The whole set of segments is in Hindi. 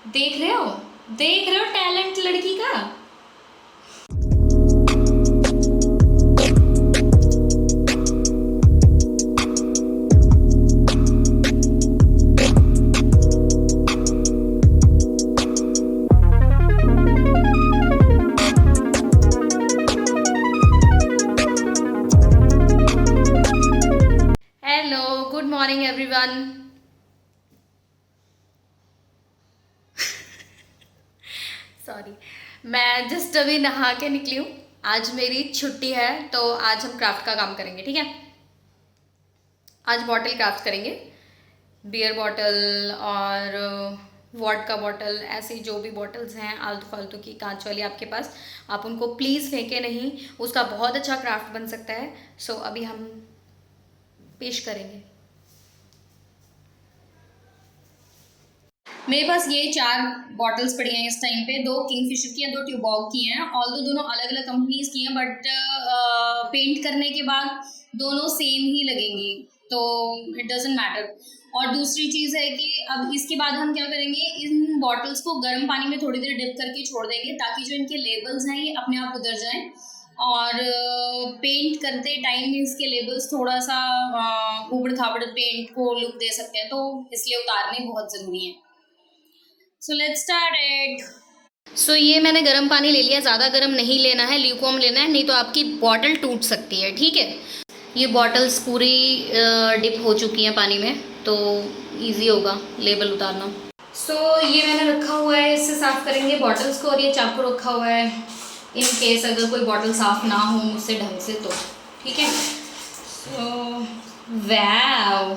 देख रहे हो, देख रहे हो टैलेंट लड़की का। Hello, good morning everyone. Sorry, मैं जस्ट अभी नहा के निकली हूँ। आज मेरी छुट्टी है तो आज हम क्राफ्ट का काम करेंगे, ठीक है। आज बॉटल क्राफ्ट करेंगे, बियर बॉटल और वॉडका बॉटल, ऐसी जो भी बॉटल्स हैं आलतू फालतू की कांच वाली आपके पास, आप उनको प्लीज़ फेंके नहीं, उसका बहुत अच्छा क्राफ्ट बन सकता है। सो अभी हम पेश करेंगे। मेरे पास ये 4 बॉटल्स पड़ी हैं इस टाइम पे, 2 किंगफिशर की हैं, 2 ट्यूबॉग की हैं। ऑल्दो दोनों अलग अलग कंपनीज की हैं, बट पेंट करने के बाद दोनों सेम ही लगेंगी, तो इट डजेंट मैटर। और दूसरी चीज़ है कि अब इसके बाद हम क्या करेंगे, इन बॉटल्स को गर्म पानी में थोड़ी देर डिप करके छोड़ देंगे ताकि जो इनके लेबल्स हैं ये अपने आप उतर जाएं। और पेंट करते टाइम इसके लेबल्स थोड़ा सा ऊबड़ खाबड़ पेंट को लुक दे सकते हैं, तो इसलिए उतारने बहुत ज़रूरी है। So let's start it. So ये मैंने गर्म पानी ले लिया, ज़्यादा गर्म नहीं लेना है, ल्यूकवार्म लेना है, नहीं तो आपकी बॉटल टूट सकती है, ठीक है। ये बॉटल्स पूरी डिप हो चुकी हैं पानी में, तो इजी होगा लेबल उतारना। सो ये मैंने रखा हुआ है, इससे साफ़ करेंगे बॉटल्स को। और ये चाकू रखा हुआ है इन केस अगर कोई बॉटल साफ़ ना हो मुझसे ढंग से, तो ठीक है। So wow,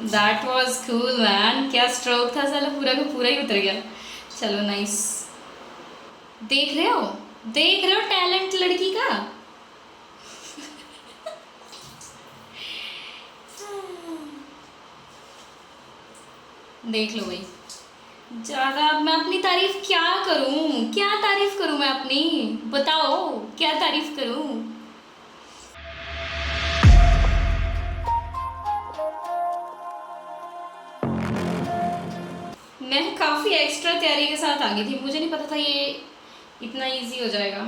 that was cool man. क्या स्ट्रोक था, साला पूरा का पूरा ही उतर गया। चलो नाइस। देख रहे हो, देख रहे हो टैलेंट लड़की का। देख लो भाई, ज़्यादा अब मैं अपनी तारीफ क्या करूं, क्या तारीफ करूं मैं अपनी, बताओ क्या तारीफ करूं। मैं काफ़ी एक्स्ट्रा तैयारी के साथ आ गई थी, मुझे नहीं पता था ये इतना इजी हो जाएगा।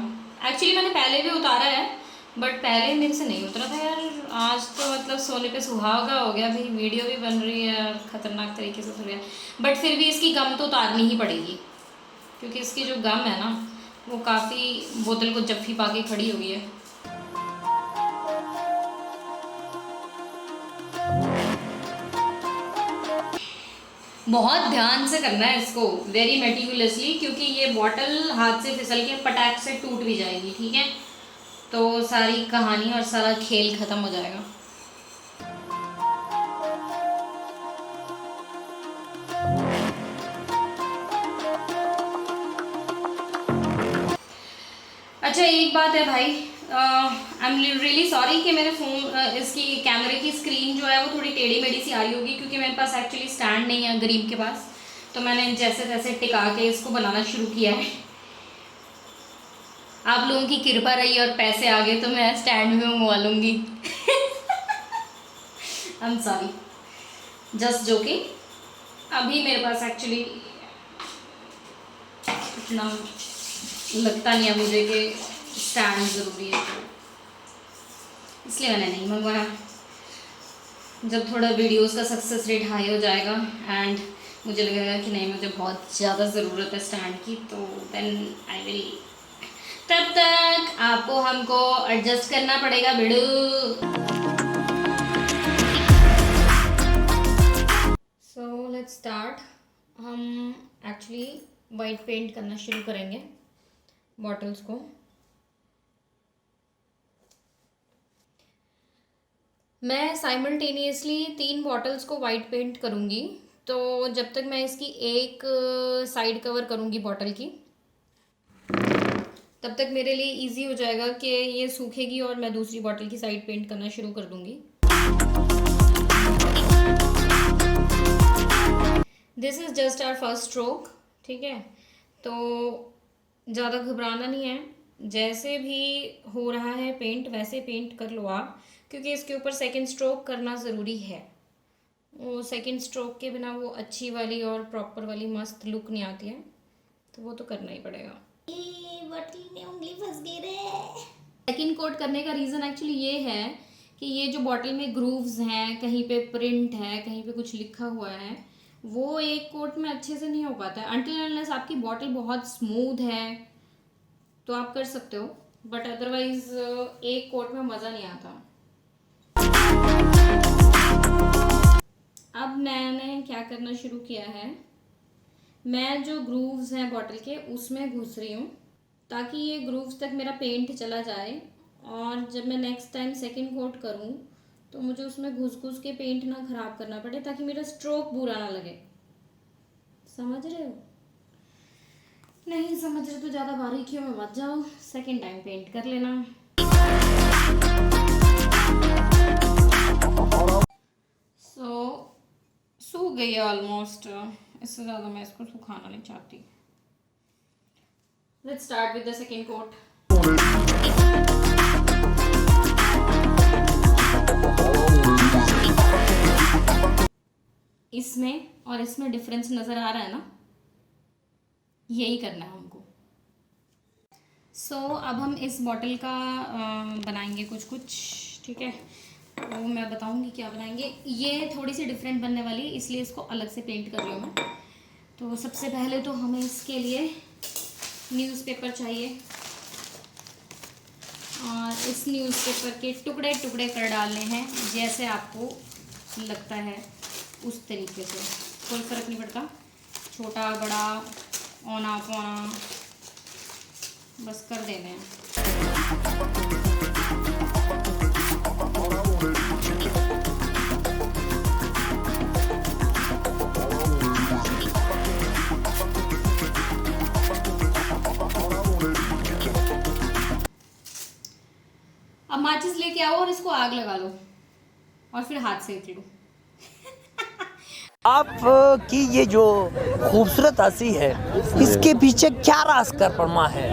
एक्चुअली मैंने पहले भी उतारा है, बट पहले मेरे से नहीं उतरा था यार। आज तो मतलब सोने पे सुहागा हो गया भाई, वीडियो भी बन रही है और ख़तरनाक तरीके से उतर गया। बट फिर भी इसकी गम तो उतारनी ही पड़ेगी, क्योंकि इसकी जो गम है ना वो काफ़ी बोतल को जफ्फी पा के खड़ी हुई है। बहुत ध्यान से करना है इसको, वेरी मेटिकुलसली, क्योंकि ये बॉटल हाथ से फिसल के पटाख से टूट भी जाएगी, ठीक है। तो सारी कहानी और सारा खेल ख़त्म हो जाएगा। अच्छा एक बात है भाई, आई एम रियली सॉरी कि मेरे फ़ोन इसकी कैमरे की स्क्रीन जो है वो थोड़ी टेढ़ी मेढ़ी सी आ रही होगी, क्योंकि मेरे पास एक्चुअली स्टैंड नहीं है गरीब के पास, तो मैंने जैसे तैसे टिका के इसको बनाना शुरू किया है। आप लोगों की कृपा रही और पैसे आ गए तो मैं स्टैंड भी मंगवा लूँगी। I am sorry, just joking. अभी मेरे पास एक्चुअली इतना लगता नहीं है मुझे कि स्टैंड ज़रूरी है, तो इसलिए मैंने नहीं मंगवाया। जब थोड़ा वीडियोस का सक्सेस रेट हाई हो जाएगा एंड मुझे लगेगा कि नहीं मुझे बहुत ज़्यादा ज़रूरत है स्टैंड की, तो देन आई विल, तब तक आपको हमको एडजस्ट करना पड़ेगा बिड़ू। So let's start. हम एक्चुअली वाइट पेंट करना शुरू करेंगे बॉटल्स को। मैं साइमल्टेनियसली 3 बॉटल्स को वाइट पेंट करूँगी, तो जब तक मैं इसकी एक साइड कवर करूँगी बॉटल की, तब तक मेरे लिए इजी हो जाएगा कि ये सूखेगी और मैं दूसरी बॉटल की साइड पेंट करना शुरू कर दूँगी। This is just our first stroke, ठीक है। तो ज़्यादा घबराना नहीं है, जैसे भी हो रहा है पेंट वैसे पेंट कर लो आप, क्योंकि इसके ऊपर सेकंड स्ट्रोक करना ज़रूरी है। वो सेकंड स्ट्रोक के बिना वो अच्छी वाली और प्रॉपर वाली मस्त लुक नहीं आती है, तो वो तो करना ही पड़ेगा। ये बॉटल में उंगली फंस गई रे। सेकंड कोट करने का रीज़न एक्चुअली ये है कि ये जो बॉटल में ग्रूव्स हैं, कहीं पे प्रिंट है, कहीं पे कुछ लिखा हुआ है, वो एक कोट में अच्छे से नहीं हो पाता है। अनटिल अनलेस आपकी बॉटल बहुत स्मूथ है तो आप कर सकते हो, बट अदरवाइज एक कोट में मज़ा नहीं आता। अब मैंने क्या करना शुरू किया है, मैं जो ग्रूव्स हैं बॉटल के उसमें घुस रही हूँ ताकि ये ग्रूव्स तक मेरा पेंट चला जाए, और जब मैं नेक्स्ट टाइम सेकंड कोट करूँ तो मुझे उसमें घुस घुस के पेंट ना ख़राब करना पड़े, ताकि मेरा स्ट्रोक बुरा ना लगे। समझ रहे हो? नहीं समझ रहे तो ज़्यादा बारीकियों में मत जाओ, सेकंड टाइम पेंट कर लेना। सूख गई है ऑलमोस्ट, इससे ज़्यादा मैं इसको सुखाना नहीं चाहती। Let's start with the second coat. इसमें और इसमें डिफरेंस नज़र आ रहा है ना, यही करना है हमको। अब हम इस बॉटल का बनाएंगे कुछ, ठीक है, वो मैं बताऊंगी क्या बनाएंगे। ये थोड़ी सी डिफरेंट बनने वाली है, इसलिए इसको अलग से पेंट कर रही हूँ मैं। तो सबसे पहले तो हमें इसके लिए न्यूज़पेपर चाहिए, और इस न्यूज़पेपर के टुकड़े टुकड़े कर डालने हैं, जैसे आपको लगता है उस तरीके से, कोई फ़र्क नहीं पड़ता, छोटा बड़ा औना पौना बस कर देने हैं। अब माचिस लेके आओ और इसको आग लगा लो और फिर हाथ सेक लो। आपकी ये जो खूबसूरत हंसी है, इसके पीछे क्या राज कर परमा है?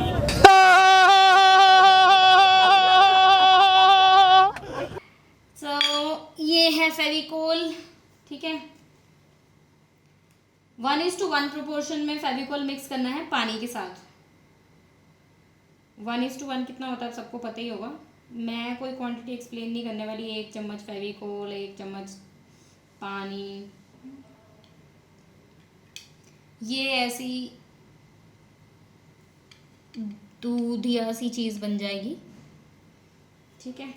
ये है फेविकोल, ठीक है। 1:1 प्रोपोर्शन में फेविकोल मिक्स करना है पानी के साथ। 1:1 कितना होता है सबको पता ही होगा, मैं कोई क्वांटिटी एक्सप्लेन नहीं करने वाली। 1 चम्मच फेविकोल, 1 चम्मच पानी, ये ऐसी दूधिया सी चीज़ बन जाएगी, ठीक है।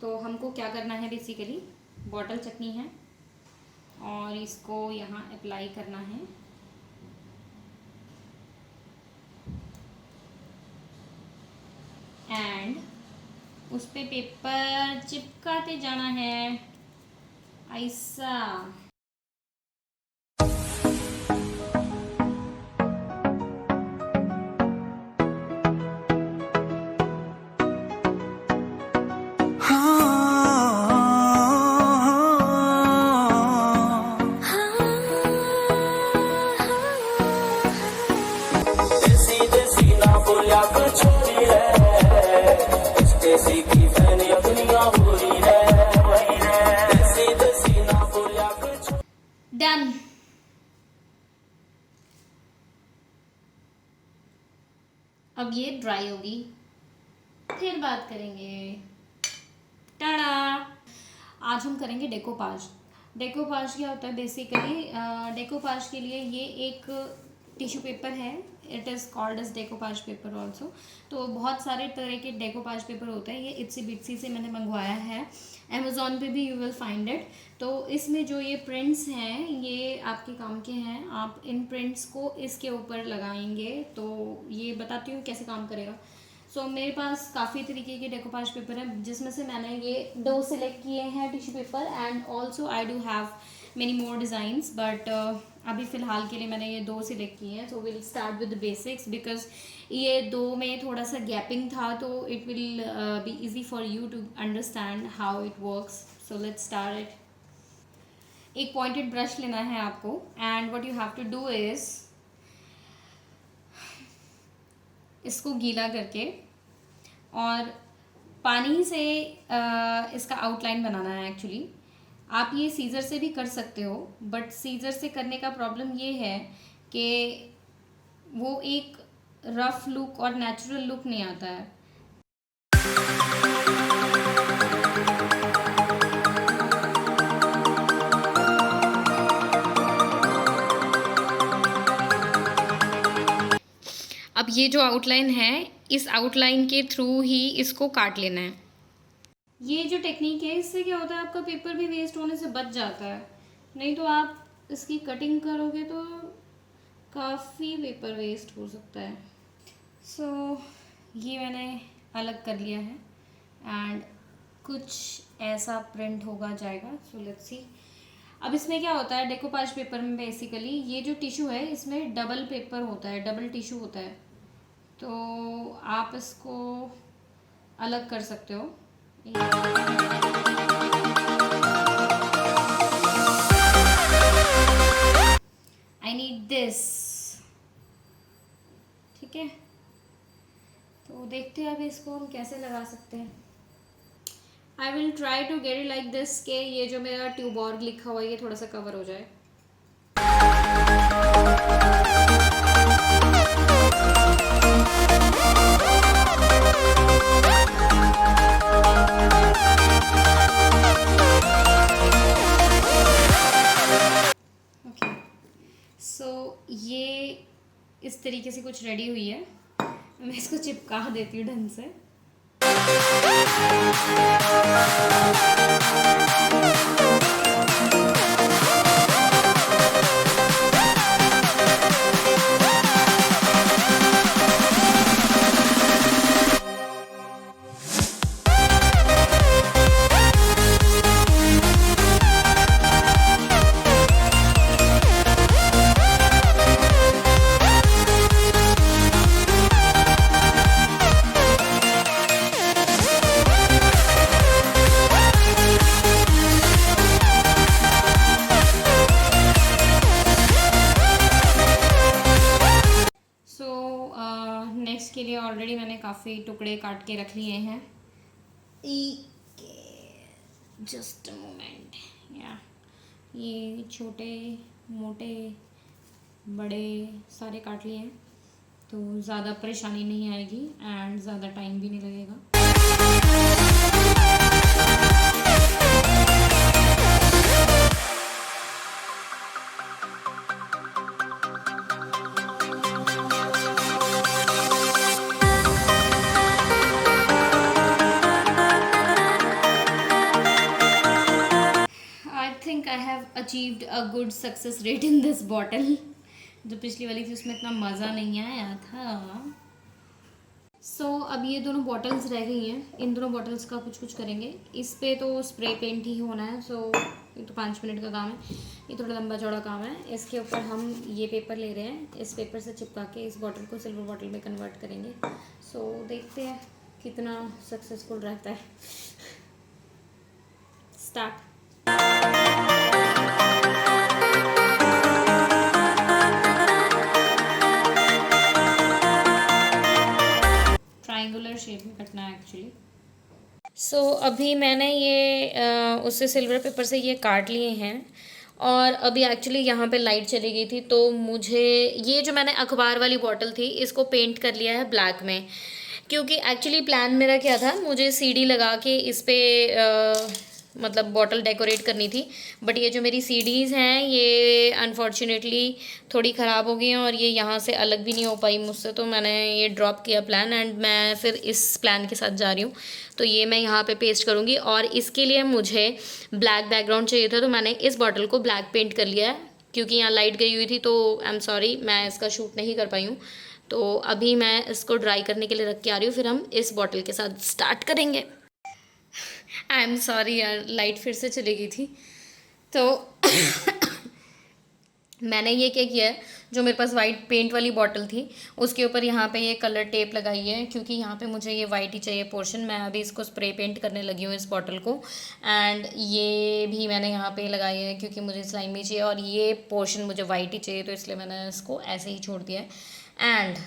तो हमको क्या करना है, बेसिकली बॉटल चटनी है और इसको यहाँ अप्लाई करना है, एंड उस पे पेपर चिपकाते जाना है ऐसा। डन। अब ये ड्राई होगी, फिर बात करेंगे। टाड़ा। आज हम करेंगे डेकोपाज। डेकोपाज क्या होता है बेसिकली? डेकोपाज के लिए ये एक टिश्यू पेपर है, it is called as decoupage paper also. तो बहुत सारे तरह के डेकोपाज पेपर होते हैं, ये इट्सी बिट्सी से मैंने मंगवाया है, अमेज़ॉन पे भी यू विल फाइंड इट। तो इसमें जो ये प्रिंट्स हैं ये आपके काम के हैं, आप इन प्रिंट्स को इसके ऊपर लगाएंगे। तो ये बताती हूँ कैसे काम करेगा। मेरे पास काफ़ी तरीके के डेकोपाज पेपर हैं, जिसमें से मैंने ये 2 सिलेक्ट किए हैं tissue paper, and also I do have many more designs, but अभी फ़िलहाल के लिए मैंने ये 2 सिलेक्ट किए हैं। So will start with the basics, because ये 2 में थोड़ा सा गैपिंग था, तो it will be easy for you to understand how it works. So let's start it. एक पॉइंटेड ब्रश लेना है आपको, and what you have to do is इसको गीला करके और पानी से इसका आउटलाइन बनाना है एक्चुअली। आप ये सीज़र से भी कर सकते हो, बट सीज़र से करने का प्रॉब्लम ये है कि वो एक रफ लुक और नेचुरल लुक नहीं आता है। अब ये जो आउटलाइन है, इस आउटलाइन के थ्रू ही इसको काट लेना है। ये जो टेक्निक है, इससे क्या होता है, आपका पेपर भी वेस्ट होने से बच जाता है। नहीं तो आप इसकी कटिंग करोगे तो काफ़ी पेपर वेस्ट हो सकता है। सो ये मैंने अलग कर लिया है एंड कुछ ऐसा प्रिंट होगा जाएगा। So let's see. अब इसमें क्या होता है, डेकोपाज पेपर में बेसिकली ये जो टिश्यू है, इसमें डबल पेपर होता है, डबल टिश्यू होता है। तो आप इसको अलग कर सकते हो। आई नीड दिस, ठीक है। तो देखते हैं अब इसको हम कैसे लगा सकते हैं। I will try to get it like this के ये जो मेरा ट्यूबॉर्ग लिखा हुआ है ये थोड़ा सा कवर हो जाए। ओके, सो ये इस तरीके से कुछ रेडी हुई है। मैं इसको चिपका देती हूँ ढंग से। नेक्स्ट के लिए ऑलरेडी मैंने काफ़ी टुकड़े काट के रख लिए हैं। Just a moment. या ये छोटे मोटे बड़े सारे काट लिए हैं, तो ज़्यादा परेशानी नहीं आएगी एंड ज़्यादा टाइम भी नहीं लगेगा। I have achieved a good success rate in this bottle। जो पिछली वाली थी उसमें इतना मज़ा नहीं आया था। अब ये दोनों बॉटल्स रह गई हैं। इन दोनों बॉटल्स का कुछ करेंगे। इस पे तो स्प्रे पेंट ही होना है। ये तो 5 मिनट का काम है, ये थोड़ा लंबा चौड़ा काम है। इसके ऊपर हम ये पेपर ले रहे हैं, इस पेपर से चिपका के इस बॉटल को सिल्वर बॉटल में कन्वर्ट करेंगे। देखते हैं कितना सक्सेसफुल रहता है। स्टार्ट। ट्रायंगुलर शेप में कटना है एक्चुअली। अभी मैंने ये उससे सिल्वर पेपर से ये काट लिए हैं और अभी एक्चुअली यहाँ पे लाइट चली गई थी, तो मुझे ये जो मैंने अखबार वाली बॉटल थी इसको पेंट कर लिया है ब्लैक में। क्योंकि एक्चुअली प्लान मेरा क्या था, मुझे सीडी लगा के इस पे मतलब बॉटल डेकोरेट करनी थी। बट ये जो मेरी सीडीज़ हैं ये अनफॉर्चुनेटली थोड़ी ख़राब हो गई हैं और ये यहाँ से अलग भी नहीं हो पाई मुझसे, तो मैंने ये ड्रॉप किया प्लान एंड मैं फिर इस प्लान के साथ जा रही हूँ। तो ये मैं यहाँ पे पेस्ट करूँगी और इसके लिए मुझे ब्लैक बैकग्राउंड चाहिए था, तो मैंने इस बॉटल को ब्लैक पेंट कर लिया है। क्योंकि यहाँ लाइट गई हुई थी तो आई एम सॉरी मैं इसका शूट नहीं कर पाई हूँ। तो अभी मैं इसको ड्राई करने के लिए रख के आ रही हूँ, फिर हम इस बॉटल के साथ स्टार्ट करेंगे। आई एम सॉरी यार, लाइट फिर से चली गई थी। तो मैंने ये क्या किया है, जो मेरे पास वाइट पेंट वाली बॉटल थी उसके ऊपर यहाँ पे ये कलर टेप लगाई है, क्योंकि यहाँ पे मुझे ये वाइट ही चाहिए पोर्शन। मैं अभी इसको स्प्रे पेंट करने लगी हूँ इस बॉटल को एंड ये भी मैंने यहाँ पे लगाई है क्योंकि मुझे स्लाइमी चाहिए और ये पोर्शन मुझे वाइट ही चाहिए, तो इसलिए मैंने इसको ऐसे ही छोड़ दिया है। एंड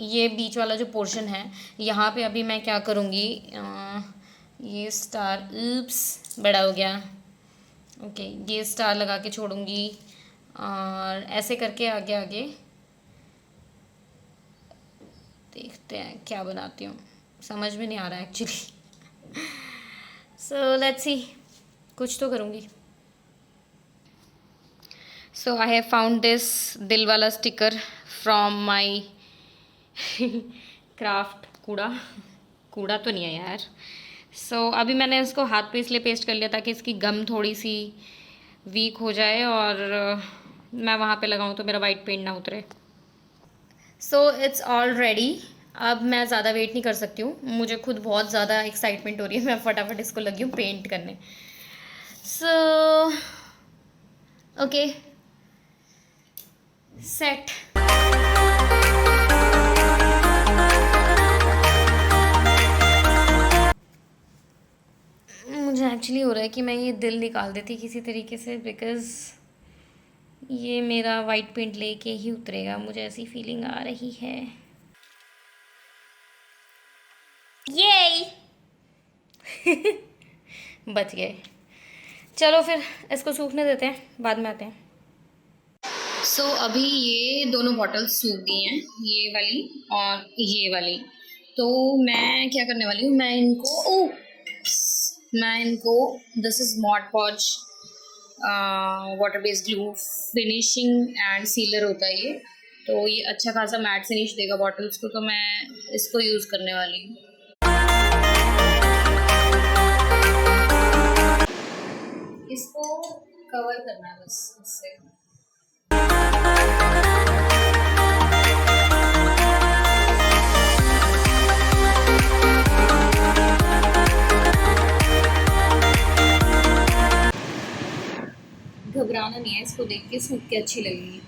ये बीच वाला जो पोर्शन है यहाँ पर अभी मैं क्या करूँगी, ये स्टार ऊप्स बड़ा हो गया। ओके, ये स्टार लगा के छोड़ूंगी और ऐसे करके आगे आगे देखते हैं क्या बनाती हूँ, समझ में नहीं आ रहा एक्चुअली। सो लेट्स सी, कुछ तो करूँगी। सो आई हैव फाउंड दिस दिल वाला स्टिकर फ्रॉम माई क्राफ्ट कूड़ा। कूड़ा तो नहीं है यार। सो अभी मैंने इसको हाथ पे इसलिए पेस्ट कर लिया ताकि इसकी गम थोड़ी सी वीक हो जाए और मैं वहाँ पे लगाऊँ तो मेरा वाइट पेंट ना उतरे। So it's all ready. अब मैं ज़्यादा वेट नहीं कर सकती हूँ, मुझे खुद बहुत ज़्यादा एक्साइटमेंट हो रही है, मैं फटाफट इसको लगी हूँ पेंट करने। So okay, set. मुझे एक्चुअली हो रहा है कि मैं ये दिल निकाल देती किसी तरीके से, बिकॉज़ ये मेरा वाइट पेंट लेके ही उतरेगा, मुझे ऐसी फीलिंग आ रही है। ये बच गए। चलो फिर इसको सूखने देते हैं, बाद में आते हैं। सो अभी ये दोनों बॉटल्स सूख गई हैं, ये वाली और ये वाली। तो मैं क्या करने वाली हूँ, मैं इनको this is mod pause water based glue finishing and sealer होता है ये, तो ये अच्छा खासा मैट फिनिश देगा बॉटल्स को, तो मैं इसको यूज़ करने वाली हूँ। इसको कवर करना है बस इससे। घबराना नहीं है, इसको देख के सूख के अच्छी लगेगी।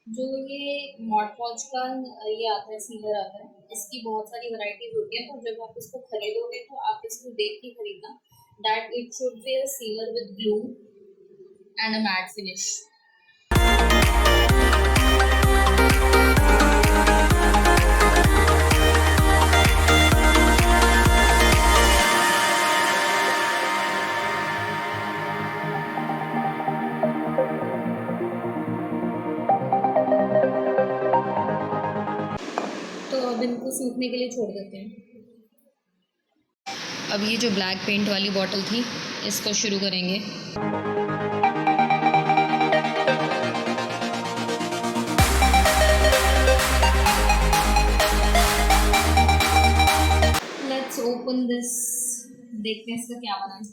जो ये मॉड पॉज का ये आता है, सीलर आता है, इसकी बहुत सारी वैरायटीज होती है, तो जब आप इसको खरीदोगे तो आप इसको देख के खरीदना that it should be a sealer with glue and a matte finish. तो अब इनको सूखने के लिए छोड़ देते हैं। अब ये जो ब्लैक पेंट वाली बॉटल थी, इसको शुरू करेंगे। लेट्स ओपन दिस, देखते हैं इसका क्या बना है।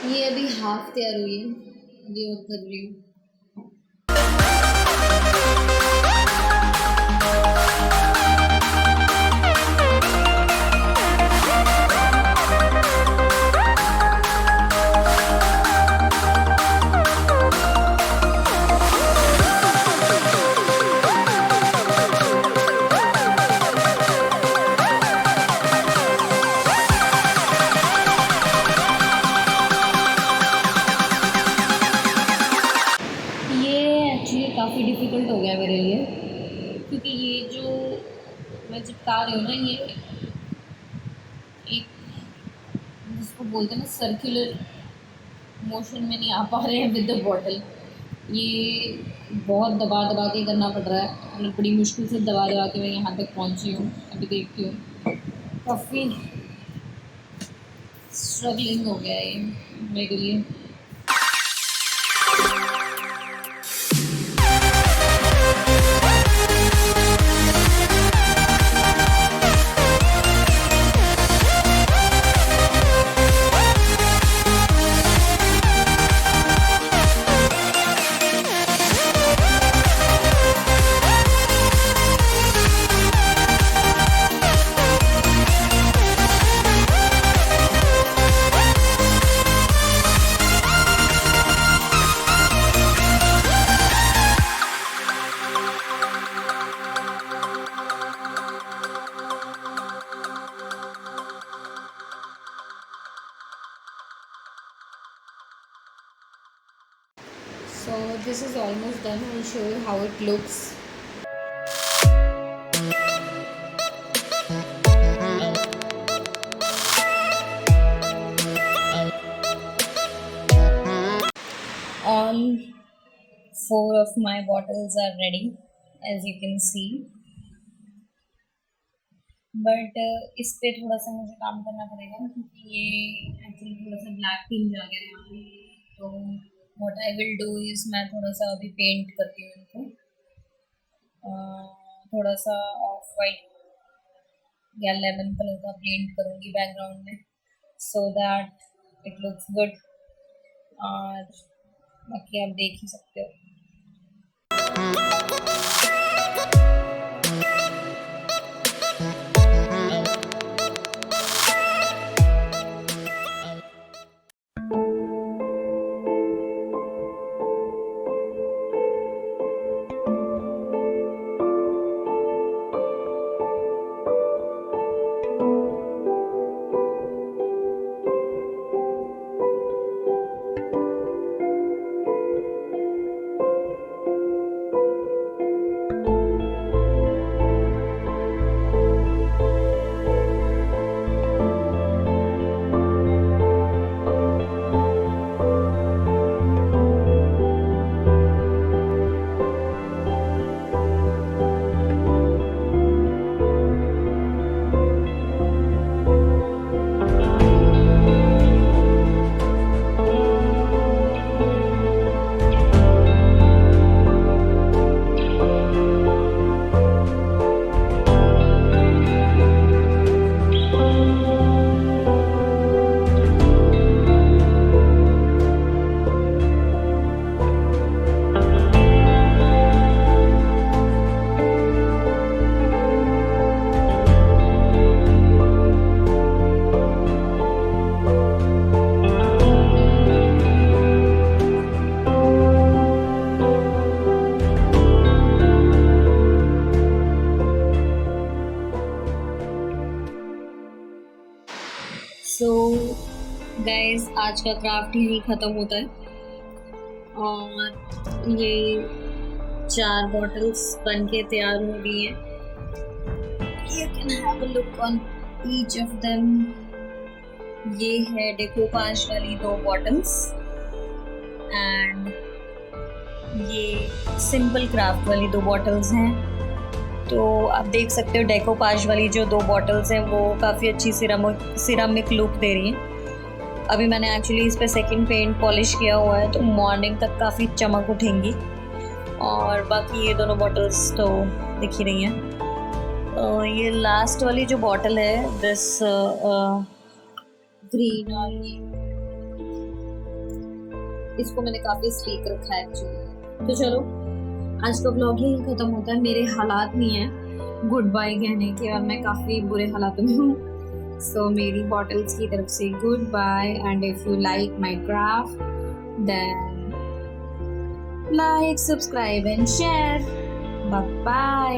ये अभी हाफ तैयार हुई है, ये और कर रही हूँ। काफ़ी डिफ़िकल्ट हो गया मेरे लिए, क्योंकि ये जो मैं चिपका रही हूँ ना, ये एक जिसको बोलते हैं ना सर्कुलर मोशन में नहीं आ पा रहे हैं विद द बॉटल। ये बहुत दबा दबा के करना पड़ रहा है, मतलब बड़ी मुश्किल से दबा दबा के मैं यहाँ तक पहुँची हूँ। अभी देखती हूँ, काफ़ी स्ट्रगलिंग हो गया ये मेरे लिए। This is almost done. I'll show you how it looks. All 4 of my bottles are ready, as you can see. But इस पे थोड़ा सा मुझे काम करना पड़ेगा क्योंकि ये एक्चुअली थोड़ा सा ब्लैक पिंक आ गया यहाँ पे। तो what I will do is मैं थोड़ा सा अभी पेंट करती हूँ इनको, थोड़ा सा ऑफ वाइट या लेमन कलर का पेंट करूँगी बैकग्राउंड में, so that it looks good. और बाकी आप देख ही सकते हो। सो गाइस, आज का क्राफ्ट यहीं ख़त्म होता है और ये 4 बॉटल्स बन के तैयार हो गई हैं। You can have a look on each of them. ये है डेकोपाज वाली 2 बॉटल्स एंड ये सिंपल क्राफ्ट वाली 2 बॉटल्स हैं। तो आप देख सकते हो डेकोपाज वाली जो 2 बॉटल्स हैं वो काफ़ी अच्छी सिरामिक लुक दे रही हैं। अभी मैंने एक्चुअली इस पे सेकंड पेंट पॉलिश किया हुआ है, तो मॉर्निंग तक काफ़ी चमक उठेंगी। और बाकी ये दोनों बॉटल्स तो दिख ही रही हैं। ये लास्ट वाली जो बॉटल है दिस ग्रीन, और ये इसको मैंने काफ़ी स्टीक रखा है एक्चुअली। तो चलो, आज का ब्लॉग ही ख़त्म होता है। मेरे हालात नहीं है गुड बाय कहने के और मैं काफ़ी बुरे हालातों में हूँ। सो मेरी बॉटल्स की तरफ से goodbye, and if you like my craft then like, subscribe and share. Bye bye,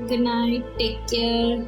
good night, take care.